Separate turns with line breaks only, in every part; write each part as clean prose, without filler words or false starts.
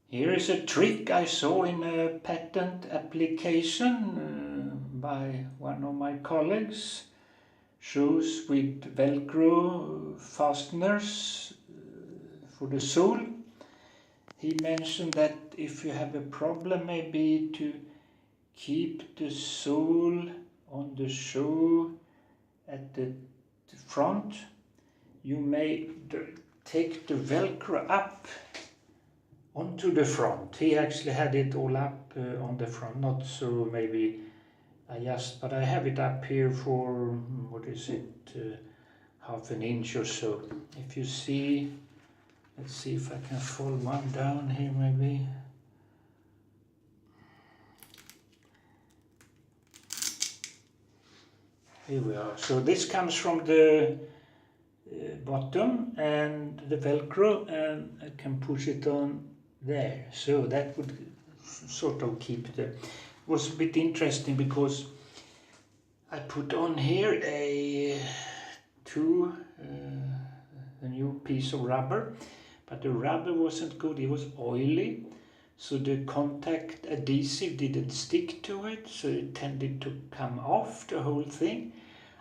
Here is a trick I saw in a patent application by one of my colleagues. Shoes with Velcro fasteners for the sole. He mentioned that if you have a problem maybe to keep the sole on the shoe at the front, you may take the Velcro up onto the front. He actually had it all up on the front, not so maybe but I have it up here for, what is it, half an inch or so. If you see, let's see if I can fold one down here maybe. Here we are. So this comes from the bottom and the Velcro, and I can push it on there. So that would sort of keep the... It was a bit interesting because I put on here a new piece of rubber, but the rubber wasn't good. It was oily, so the contact adhesive didn't stick to it, so it tended to come off the whole thing.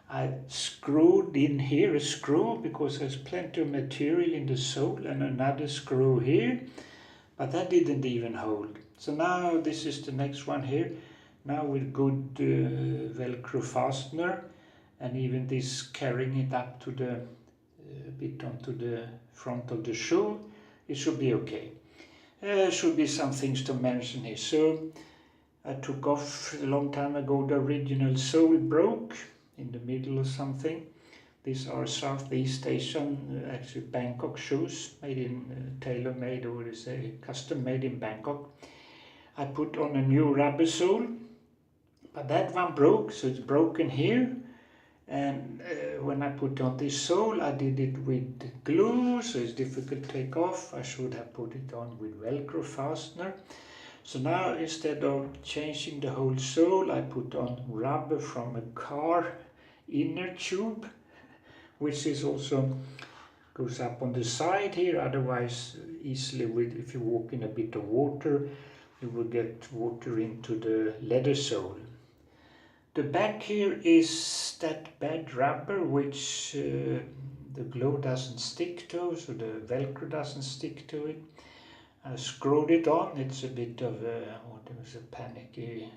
I screwed in here a screw because there's plenty of material in the sole, and another screw here, but that didn't even hold. So now this is the next one here. Now with good Velcro fastener, and even this carrying it up to the bit onto the front of the shoe, it should be okay. Should be some things to mention here. So I took off a long time ago. The original sole broke in the middle or something. These are Southeast Asian, actually Bangkok shoes, made in tailor-made, or is a custom made in Bangkok. I put on a new rubber sole, but that one broke, so it's broken here. And when I put on this sole, I did it with glue, so it's difficult to take off. I should have put it on with Velcro fastener. So now instead of changing the whole sole, I put on rubber from a car inner tube, which is also goes up on the side here. Otherwise, easily if you walk in a bit of water, you will get water into the leather sole. The back here is that bad rubber which the glue doesn't stick to, so the Velcro doesn't stick to it. I screwed it on. It's a bit of a panicky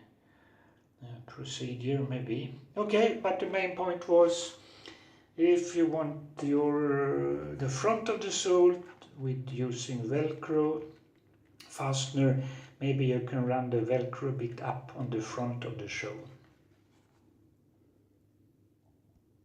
procedure maybe. Okay, but the main point was, if you want the front of the sole with using Velcro fastener, maybe you can run the Velcro a bit up on the front of the shoe.